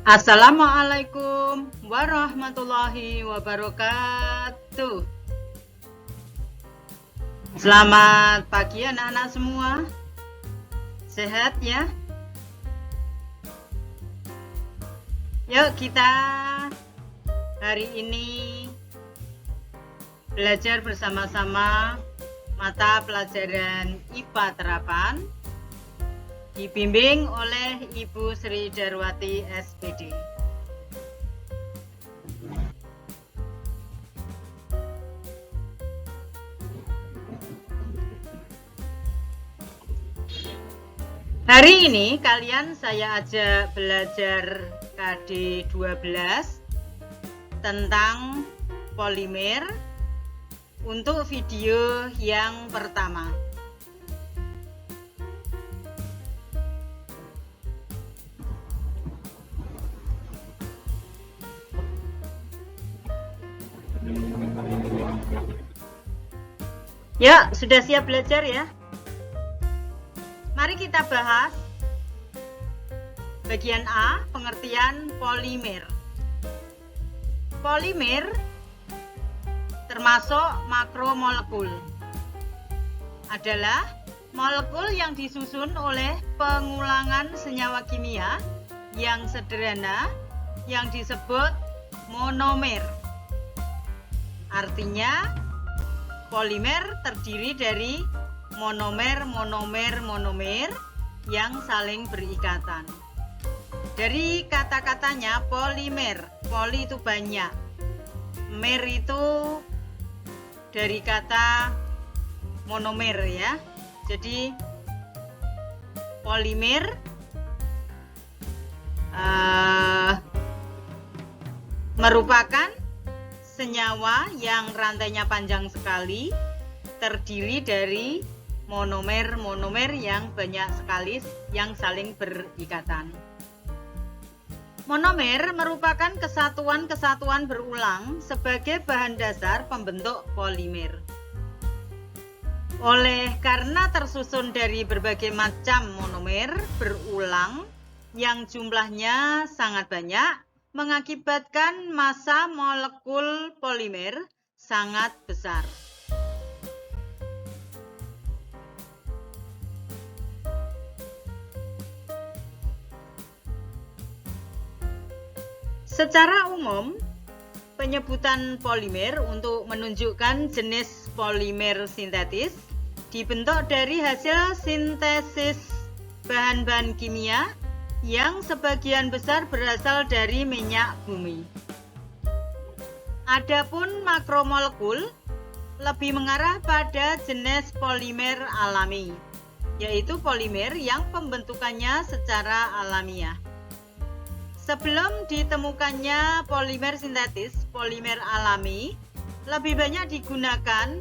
Assalamualaikum warahmatullahi wabarakatuh. Selamat pagi anak-anak semua. Sehat ya? Yuk kita hari ini belajar bersama-sama mata pelajaran IPA Terapan dibimbing oleh Ibu Sri Darwati SPD. Hari ini kalian saya ajak belajar KD 12 tentang polimer untuk video yang pertama. Ya, sudah siap belajar ya? Mari kita bahas bagian A, pengertian polimer. Polimer termasuk makromolekul. Adalah molekul yang disusun oleh pengulangan senyawa kimia yang sederhana yang disebut monomer. Artinya polimer terdiri dari monomer yang saling berikatan. Dari kata-katanya polimer, poli itu banyak, mer itu dari kata monomer ya. Jadi polimer merupakan senyawa yang rantainya panjang sekali, terdiri dari monomer yang banyak sekali yang saling berikatan. Monomer merupakan kesatuan-kesatuan berulang sebagai bahan dasar pembentuk polimer. Oleh karena tersusun dari berbagai macam monomer berulang yang jumlahnya sangat banyak, mengakibatkan massa molekul polimer sangat besar. Secara umum, penyebutan polimer untuk menunjukkan jenis polimer sintetis dibentuk dari hasil sintesis bahan-bahan kimia yang sebagian besar berasal dari minyak bumi. Adapun makromolekul lebih mengarah pada jenis polimer alami, yaitu polimer yang pembentukannya secara alamiah. Sebelum ditemukannya polimer sintetis, polimer alami lebih banyak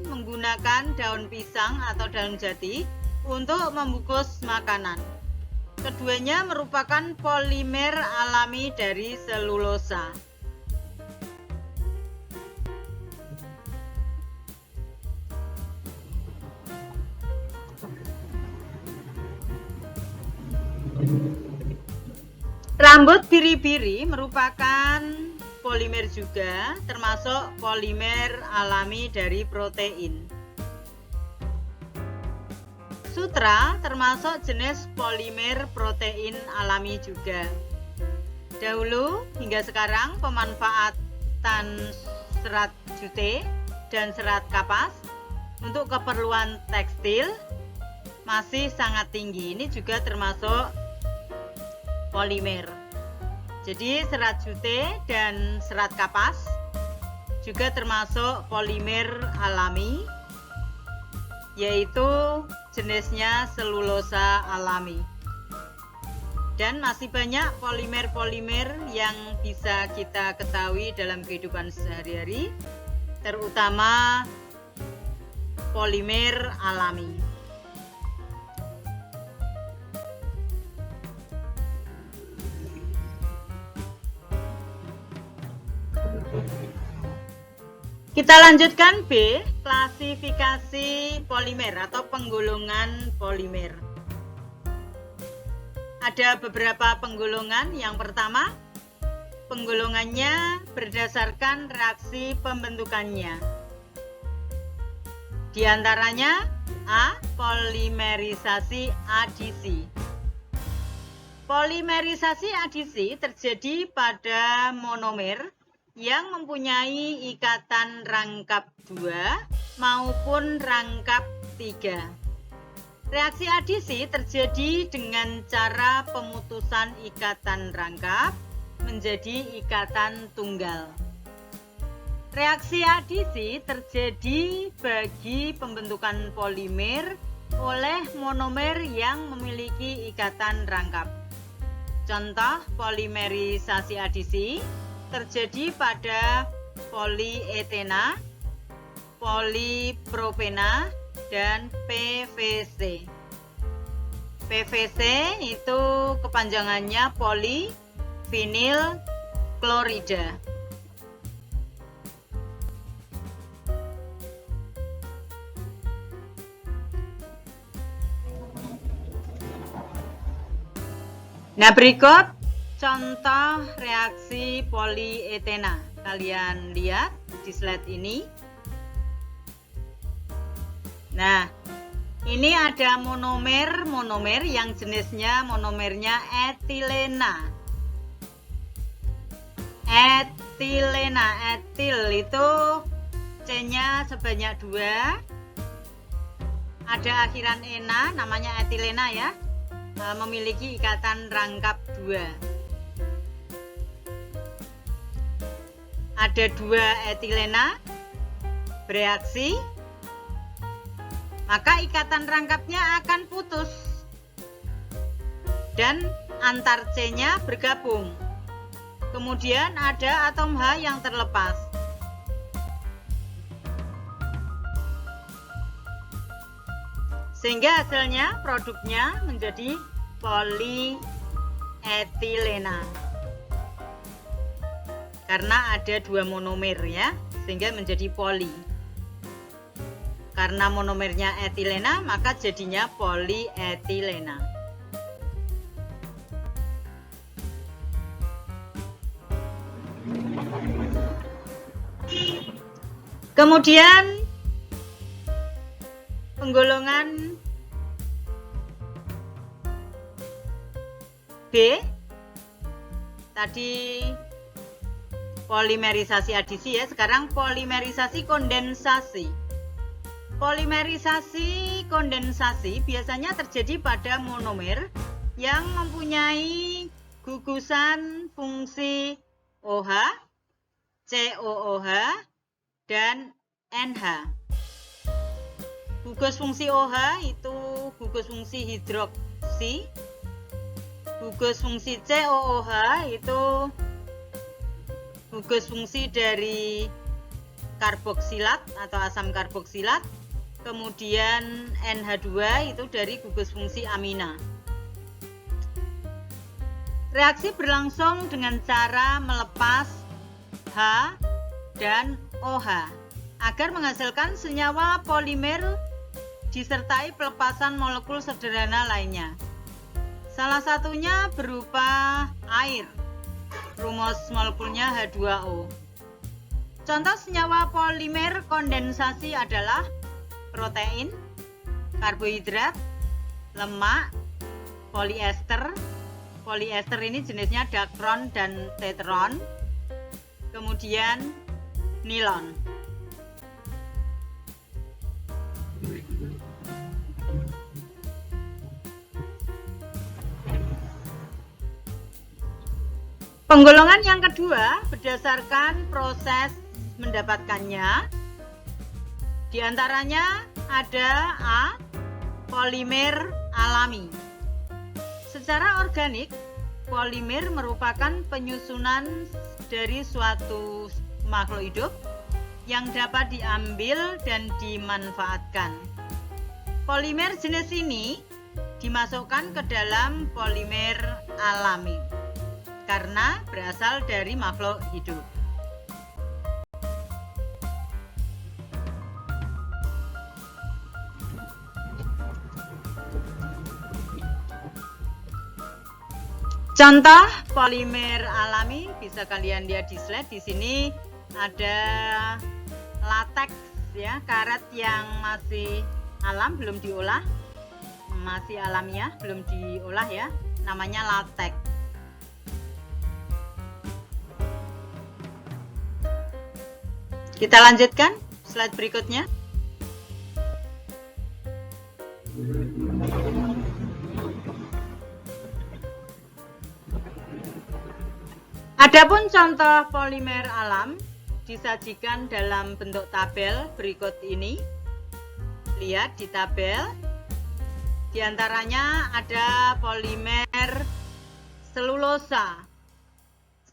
menggunakan daun pisang atau daun jati untuk membungkus makanan. Keduanya merupakan polimer alami dari selulosa. Rambut biri-biri merupakan polimer juga, termasuk polimer alami dari protein. Sutra termasuk jenis polimer protein alami juga. Dahulu hingga sekarang pemanfaatan serat jute dan serat kapas untuk keperluan tekstil masih sangat tinggi. Ini juga termasuk polimer. Jadi serat jute dan serat kapas juga termasuk polimer alami, yaitu jenisnya selulosa alami. Dan masih banyak polimer-polimer yang bisa kita ketahui dalam kehidupan sehari-hari, terutama polimer alami. Kita lanjutkan B, klasifikasi polimer atau penggolongan polimer. Ada beberapa penggolongan. Yang pertama, penggolongannya berdasarkan reaksi pembentukannya. Di antaranya A. Polimerisasi adisi. Polimerisasi adisi terjadi pada monomer yang mempunyai ikatan rangkap 2 maupun rangkap 3. Reaksi adisi terjadi dengan cara pemutusan ikatan rangkap menjadi ikatan tunggal. Reaksi adisi terjadi bagi pembentukan polimer oleh monomer yang memiliki ikatan rangkap. Contoh polimerisasi adisi terjadi pada polietena, polipropena, dan PVC. PVC itu kepanjangannya polivinyl klorida. Nah, berikut contoh reaksi polietena. Kalian lihat di slide ini. Nah, ini ada monomer yang jenisnya monomernya etilena. Etil itu C-nya sebanyak 2. Ada akhiran ena, namanya etilena ya. Memiliki ikatan rangkap 2. Ada 2 etilena bereaksi, maka ikatan rangkapnya akan putus dan antar C-nya bergabung. Kemudian ada atom H yang terlepas. Sehingga hasilnya, produknya menjadi polietilena. Karena ada 2 monomer ya, sehingga menjadi poli. Karena monomernya etilena, maka jadinya polietilena. Kemudian penggolongan B, tadi polimerisasi adisi ya, sekarang polimerisasi kondensasi. Polimerisasi kondensasi biasanya terjadi pada monomer yang mempunyai gugusan fungsi OH, COOH, dan NH. Gugus fungsi OH itu gugus fungsi hidroksi. Gugus fungsi COOH itu gugus fungsi dari karboksilat atau asam karboksilat. Kemudian NH2 itu dari gugus fungsi amina. Reaksi berlangsung dengan cara melepas H dan OH agar menghasilkan senyawa polimer disertai pelepasan molekul sederhana lainnya. Salah satunya berupa air. Rumus molekulnya H2O. Contoh senyawa polimer kondensasi adalah protein, karbohidrat, lemak, poliester. Poliester ini jenisnya dacron dan tetron. Kemudian nilon. Penggolongan yang kedua berdasarkan proses mendapatkannya. Di antaranya ada A. Polimer alami. Secara organik, polimer merupakan penyusunan dari suatu makhluk hidup yang dapat diambil dan dimanfaatkan. Polimer jenis ini dimasukkan ke dalam polimer alami karena berasal dari makhluk hidup. Contoh polimer alami bisa bisa kalian lihat di slide. Di sini ada latex ya, karet yang masih alam, belum diolah, masih alamiah, belum diolah ya, namanya latex. Kita lanjutkan slide berikutnya. Adapun contoh polimer alam disajikan dalam bentuk tabel berikut ini. Lihat di tabel, di antaranya ada polimer selulosa.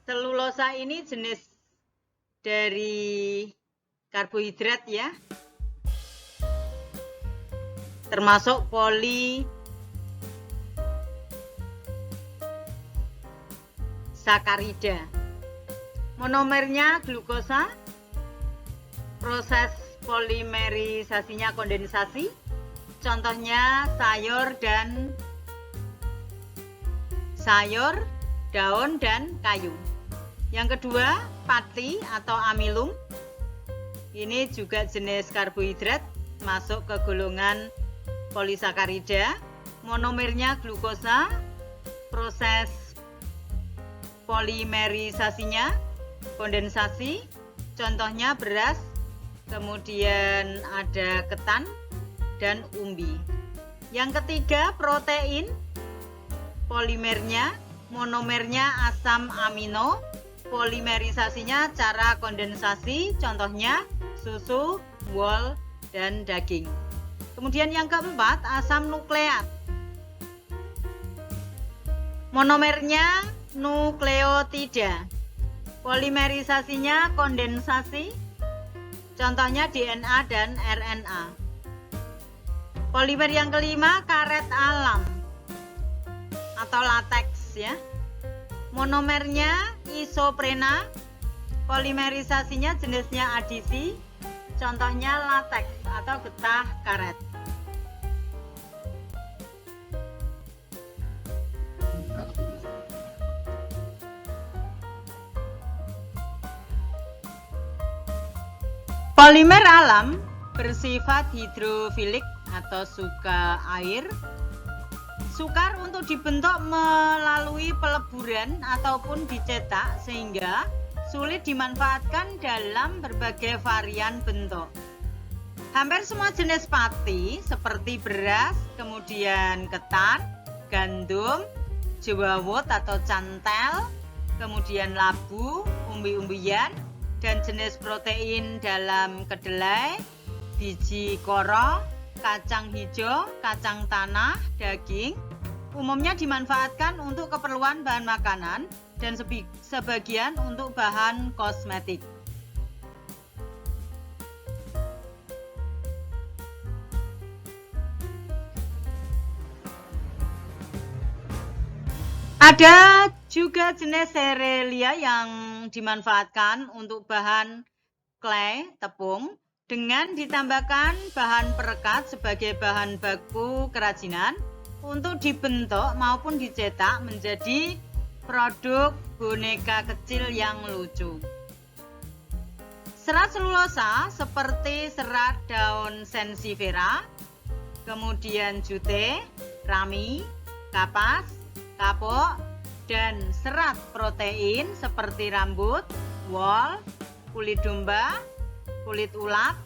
Selulosa ini jenis dari karbohidrat ya, termasuk polisakarida. Monomernya glukosa, proses polimerisasinya kondensasi, contohnya sayur, daun, dan kayu. Yang kedua, pati atau amilum. Ini juga jenis karbohidrat, masuk ke golongan polisakarida. Monomernya glukosa, proses polimerisasinya kondensasi, contohnya beras, kemudian ada ketan dan umbi. Yang ketiga, protein. Polimernya, monomernya asam amino, polimerisasinya cara kondensasi, contohnya susu, wol, dan daging. Kemudian yang keempat, asam nukleat. Monomernya nukleotida, polimerisasinya kondensasi, contohnya DNA dan RNA. Polimer yang kelima, karet alam atau latex ya. Monomernya isoprena, polimerisasinya jenisnya adisi, contohnya latex atau getah karet. Polimer alam bersifat hidrofilik atau suka air. Sukar untuk dibentuk melalui peleburan ataupun dicetak sehingga sulit dimanfaatkan dalam berbagai varian bentuk. Hampir semua jenis pati seperti beras, kemudian ketan, gandum, jewawut atau cantel, kemudian labu, umbi-umbian, dan jenis protein dalam kedelai, biji koro, kacang hijau, kacang tanah, daging, umumnya dimanfaatkan untuk keperluan bahan makanan dan sebagian untuk bahan kosmetik. Ada juga jenis serelia yang dimanfaatkan untuk bahan clay, tepung, dengan ditambahkan bahan perekat sebagai bahan baku kerajinan untuk dibentuk maupun dicetak menjadi produk boneka kecil yang lucu. Serat selulosa seperti serat daun sansevieria, kemudian jute, rami, kapas, kapok, dan serat protein seperti rambut, wol, kulit domba, kulit ulat,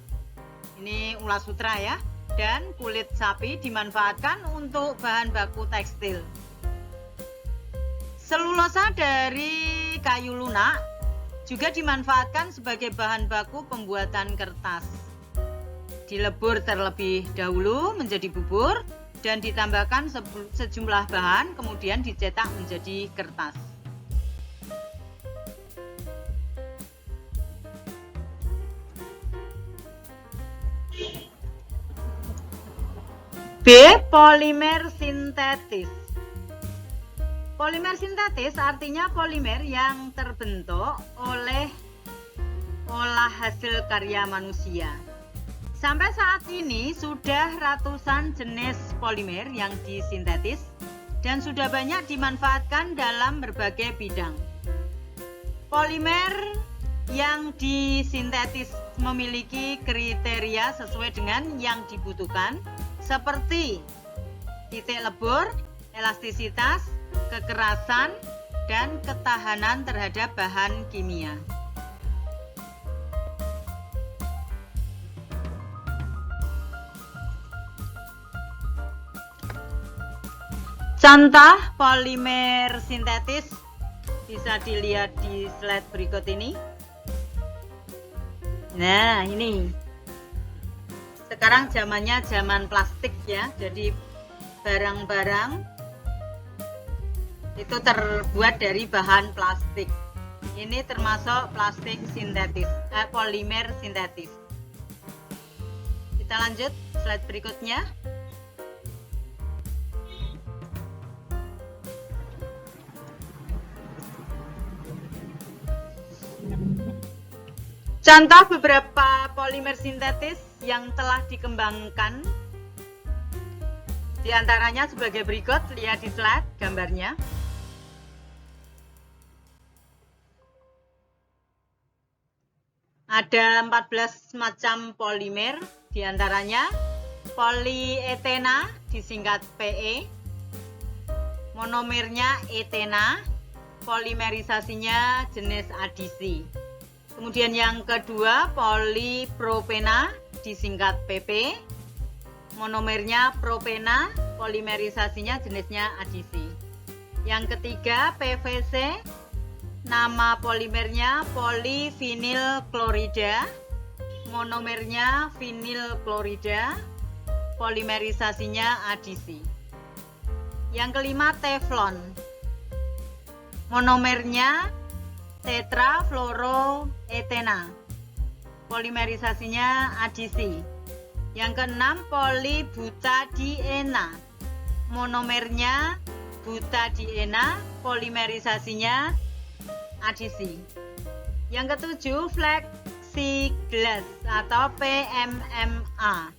ini ulat sutra ya, dan kulit sapi dimanfaatkan untuk bahan baku tekstil. Selulosa dari kayu lunak juga dimanfaatkan sebagai bahan baku pembuatan kertas. Dilebur terlebih dahulu menjadi bubur dan ditambahkan sejumlah bahan, kemudian dicetak menjadi kertas. B. Polimer sintetis. Polimer sintetis artinya polimer yang terbentuk oleh olah hasil karya manusia. Sampai saat ini sudah ratusan jenis polimer yang disintetis dan sudah banyak dimanfaatkan dalam berbagai bidang. Polimer yang disintetis memiliki kriteria sesuai dengan yang dibutuhkan seperti titik lebur, elastisitas, kekerasan, dan ketahanan terhadap bahan kimia. Contoh polimer sintetis bisa dilihat di slide berikut ini. Nah, ini. Sekarang zamannya zaman plastik ya. Jadi barang-barang itu terbuat dari bahan plastik. Ini termasuk plastik sintetis, polimer sintetis. Kita lanjut slide berikutnya. Contoh beberapa polimer sintetis yang telah dikembangkan. Di antaranya sebagai berikut, lihat di slide gambarnya. Ada 14 macam polimer, di antaranya polietena disingkat PE, monomernya etena, polimerisasinya jenis adisi. Kemudian yang kedua polipropena disingkat PP, monomernya propena, polimerisasinya jenisnya adisi. Yang ketiga PVC, nama polimernya polivinil klorida, monomernya vinil klorida, polimerisasinya adisi. Yang kelima teflon, monomernya tetrafluoroetena, polimerisasinya adisi. Yang keenam polibutadiena, monomernya butadiena, polimerisasinya adisi. Yang ketujuh plexiglas atau PMMA,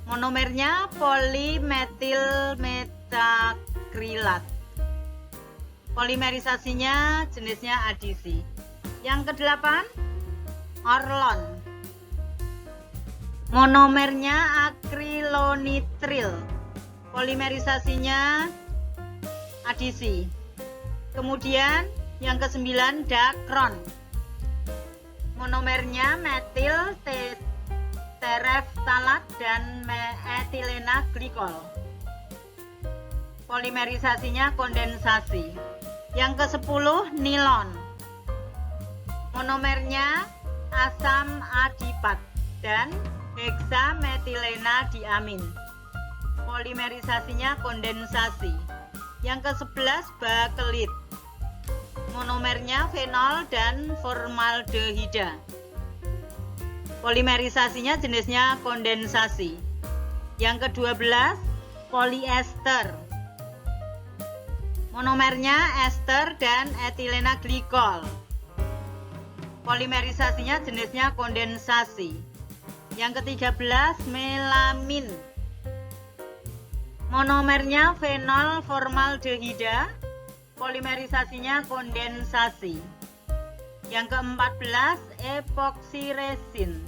monomernya polimetilmetakrilat, polimerisasinya jenisnya adisi. Yang kedelapan orlon, monomernya akrilonitril, polimerisasinya adisi. Kemudian yang kesembilan dakron, monomernya metil tereftalat dan etilena glikol, polimerisasinya kondensasi. Yang ke-10 nilon, monomernya asam adipat dan heksametilena diamin, polimerisasinya kondensasi. Yang ke-11 bakelit, monomernya fenol dan formaldehida, polimerisasinya jenisnya kondensasi. Yang ke-12 poliester, monomernya ester dan etilena glikol, polimerisasinya jenisnya kondensasi. Yang ke-13 melamin, monomernya fenol formaldehida, polimerisasinya kondensasi. Yang ke-14 epoksiresin,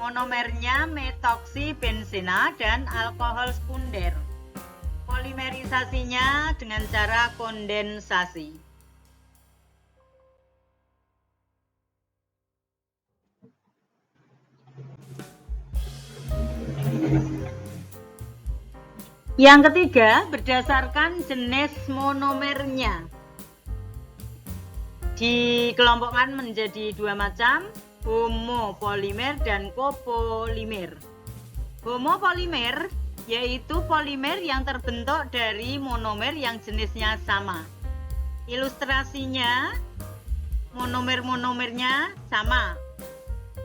monomernya metoksibenzena dan alkohol sekunder, polimerisasinya dengan cara kondensasi. Yang ketiga, berdasarkan jenis monomernya. Dikelompokkan menjadi dua macam, homopolimer dan copolimer. Homopolimer yaitu polimer yang terbentuk dari monomer yang jenisnya sama. Ilustrasinya, monomernya sama.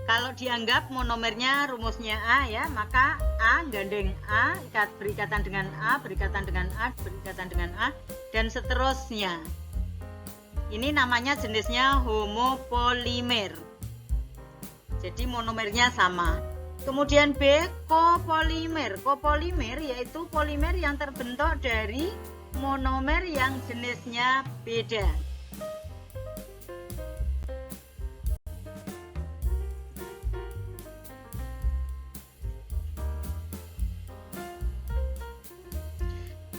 Kalau dianggap monomernya rumusnya A ya, maka A gandeng A, berikatan dengan A, berikatan dengan A, berikatan dengan A, dan seterusnya. Ini namanya jenisnya homopolimer. Jadi monomernya sama. Kemudian B, copolimer. Copolimer yaitu polimer yang terbentuk dari monomer yang jenisnya beda.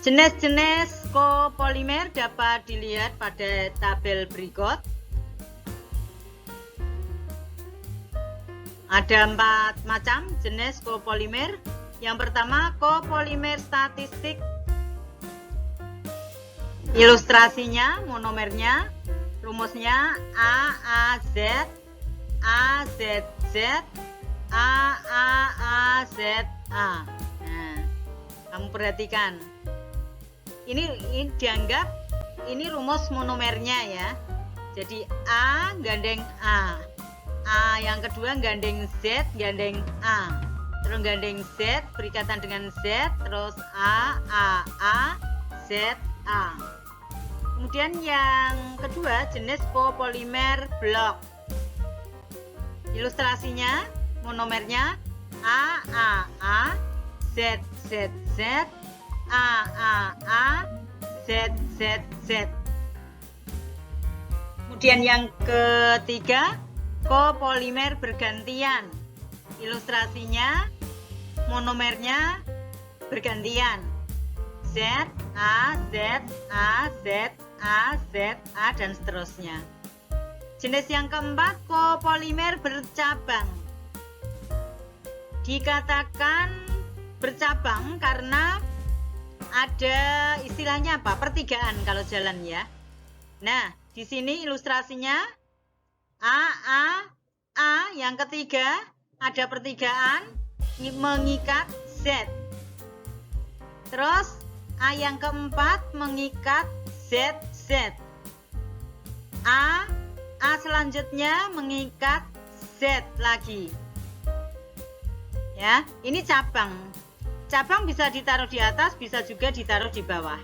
Jenis-jenis kopolimer dapat dilihat pada tabel berikut. Ada 4 macam jenis kopolimer. Yang pertama, kopolimer statistik. Ilustrasinya, monomernya, rumusnya AAZ, AZZ, AAAZA. Nah, kamu perhatikan. Ini dianggap ini rumus monomernya ya. Jadi A gandeng A. A yang kedua gandeng Z, gandeng A. Terus gandeng Z berikatan dengan Z, terus A, Z, A. Kemudian yang kedua jenis kopolimer blok. Ilustrasinya, monomernya A, Z, Z, Z, A, Z, Z, Z. Kemudian yang ketiga, kopolimer bergantian. Ilustrasinya, monomernya bergantian. Z, A, Z, A, Z, A, Z, A, dan seterusnya. Jenis yang keempat, kopolimer bercabang. Dikatakan bercabang karena ada istilahnya apa? Pertigaan kalau jalan ya. Nah, di sini ilustrasinya A, yang ketiga ada pertigaan mengikat Z. Terus A yang keempat mengikat Z, Z. A selanjutnya mengikat Z lagi. Ya, ini cabang. Cabang bisa ditaruh di atas, bisa juga ditaruh di bawah.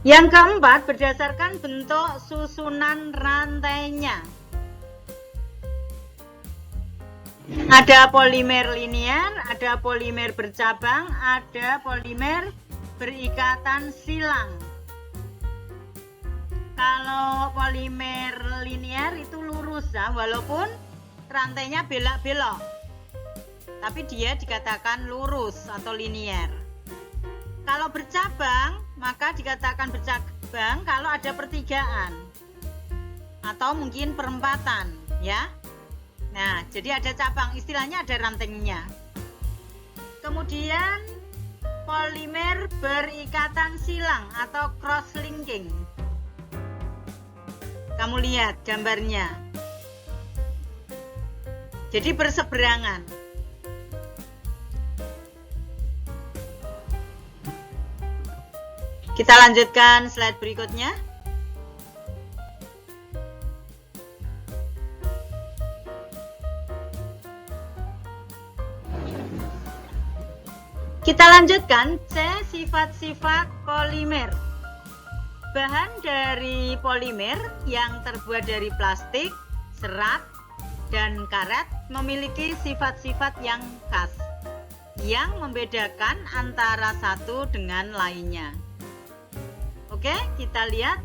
Yang keempat, berdasarkan bentuk susunan rantainya. Ada polimer linear, ada polimer bercabang, ada polimer berikatan silang. Kalau polimer linear itu lurus ya, walaupun rantainya belok-belok, tapi dia dikatakan lurus atau linear. Kalau bercabang, maka dikatakan bercabang kalau ada pertigaan atau mungkin perempatan ya. Nah, jadi ada cabang, istilahnya ada rantainya. Kemudian polimer berikatan silang atau cross linking. Kamu lihat gambarnya. Jadi berseberangan. Kita lanjutkan slide berikutnya. Kita lanjutkan C, sifat-sifat polimer. Bahan dari polimer yang terbuat dari plastik, serat, dan karet memiliki sifat-sifat yang khas yang membedakan antara satu dengan lainnya. Oke, kita lihat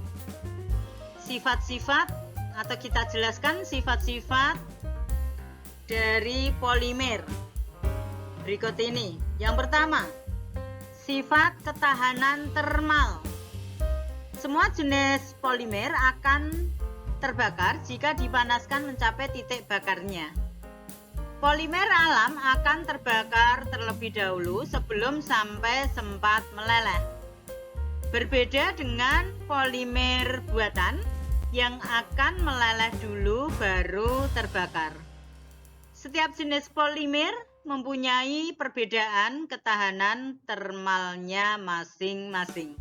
sifat-sifat atau kita jelaskan sifat-sifat dari polimer berikut ini. Yang pertama, sifat ketahanan termal. Semua jenis polimer akan terbakar jika dipanaskan mencapai titik bakarnya. Polimer alam akan terbakar terlebih dahulu sebelum sampai sempat meleleh. Berbeda dengan polimer buatan yang akan meleleh dulu baru terbakar. Setiap jenis polimer mempunyai perbedaan ketahanan termalnya masing-masing.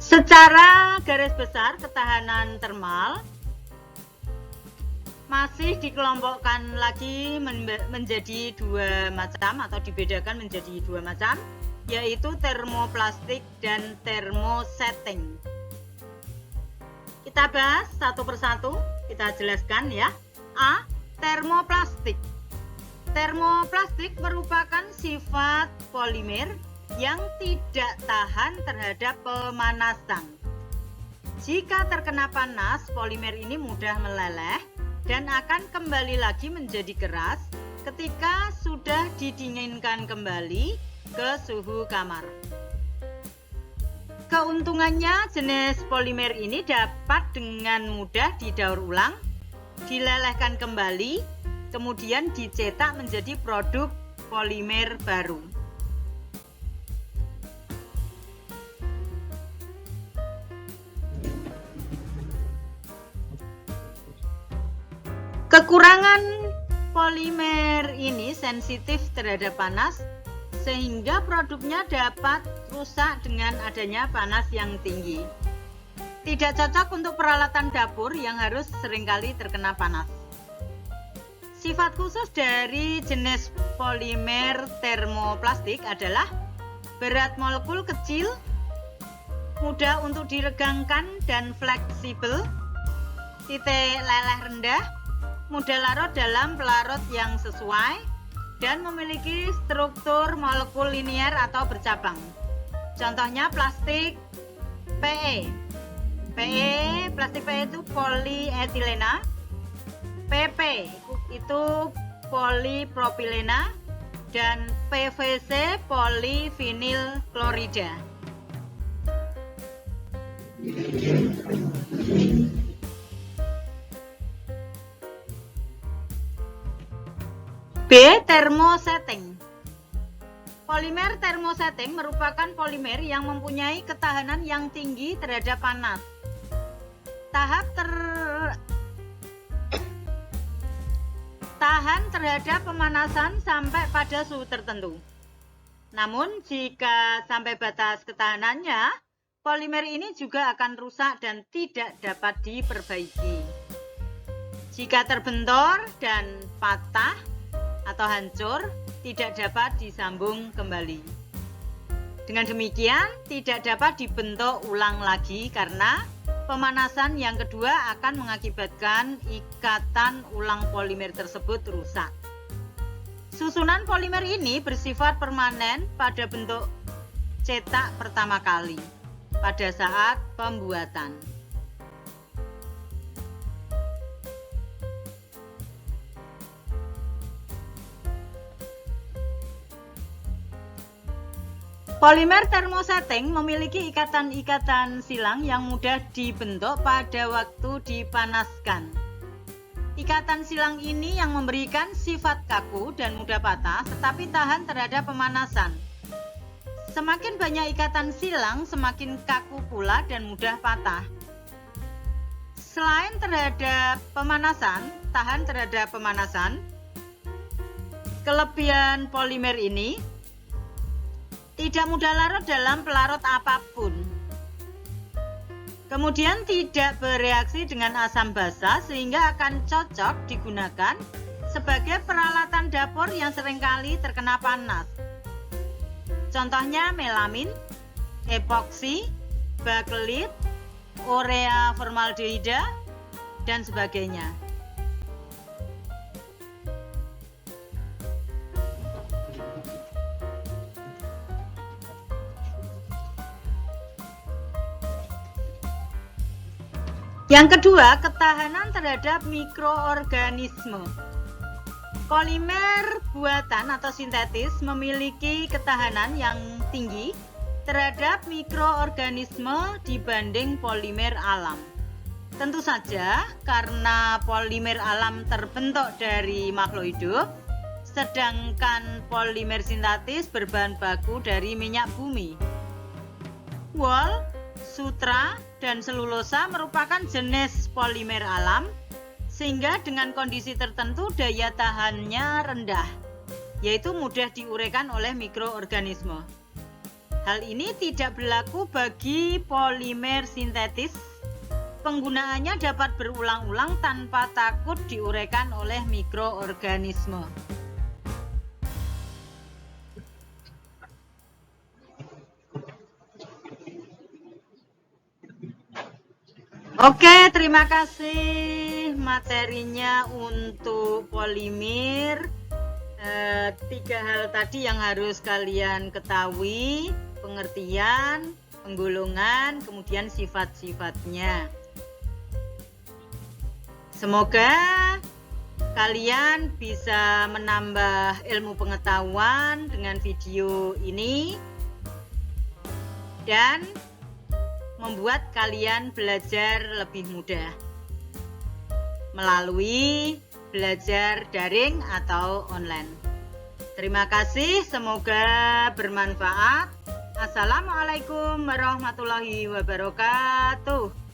Secara garis besar, ketahanan termal masih dikelompokkan lagi menjadi dua macam atau dibedakan menjadi dua macam, yaitu termoplastik dan termosetting. Kita bahas satu persatu, kita jelaskan ya. A, Termoplastik. Termoplastik merupakan sifat polimer yang tidak tahan terhadap pemanasan. Jika terkena panas, polimer ini mudah meleleh dan akan kembali lagi menjadi keras ketika sudah didinginkan kembali ke suhu kamar. Keuntungannya, jenis polimer ini dapat dengan mudah didaur ulang, dilelehkan kembali, kemudian dicetak menjadi produk polimer baru. Kekurangan polimer ini sensitif terhadap panas, sehingga produknya dapat rusak dengan adanya panas yang tinggi. Tidak cocok untuk peralatan dapur yang harus seringkali terkena panas. Sifat khusus dari jenis polimer termoplastik adalah berat molekul kecil, mudah untuk diregangkan dan fleksibel, titik leleh rendah, mudah larut dalam pelarut yang sesuai, dan memiliki struktur molekul linier atau bercabang. Contohnya plastik PE. Plastik PE itu polietilena. PP itu polipropilena, dan PVC polivinil klorida. B. Thermosetting. Polimer thermosetting merupakan polimer yang mempunyai ketahanan yang tinggi terhadap panas. Tahan terhadap pemanasan sampai pada suhu tertentu. Namun, jika sampai batas ketahanannya, polimer ini juga akan rusak dan tidak dapat diperbaiki. Jika terbentur dan patah atau hancur, tidak dapat disambung kembali. Dengan demikian, tidak dapat dibentuk ulang lagi karena pemanasan yang kedua akan mengakibatkan ikatan ulang polimer tersebut rusak. Susunan polimer ini bersifat permanen pada bentuk cetak pertama kali pada saat pembuatan. Polimer thermosetting memiliki ikatan-ikatan silang yang mudah dibentuk pada waktu dipanaskan. Ikatan silang ini yang memberikan sifat kaku dan mudah patah, tetapi tahan terhadap pemanasan. Semakin banyak ikatan silang, semakin kaku pula dan mudah patah. Selain terhadap pemanasan, tahan terhadap pemanasan, kelebihan polimer ini tidak mudah larut dalam pelarut apapun. Kemudian tidak bereaksi dengan asam basa sehingga akan cocok digunakan sebagai peralatan dapur yang seringkali terkena panas. Contohnya melamin, epoksi, bakelit, urea formaldehida, dan sebagainya. Yang kedua, ketahanan terhadap mikroorganisme. Polimer buatan atau sintetis memiliki ketahanan yang tinggi terhadap mikroorganisme dibanding polimer alam. Tentu saja karena polimer alam terbentuk dari makhluk hidup, sedangkan polimer sintetis berbahan baku dari minyak bumi. Wol, sutra, dan selulosa merupakan jenis polimer alam, sehingga dengan kondisi tertentu daya tahannya rendah, yaitu mudah diuraikan oleh mikroorganisme. Hal ini tidak berlaku bagi polimer sintetis. Penggunaannya dapat berulang-ulang tanpa takut diuraikan oleh mikroorganisme. Oke, terima kasih materinya untuk polimer. 3 hal tadi yang harus kalian ketahui: pengertian, penggolongan, kemudian sifat-sifatnya. Semoga kalian bisa menambah ilmu pengetahuan dengan video ini dan membuat kalian belajar lebih mudah melalui belajar daring atau online. Terima kasih, semoga bermanfaat. Assalamualaikum warahmatullahi wabarakatuh.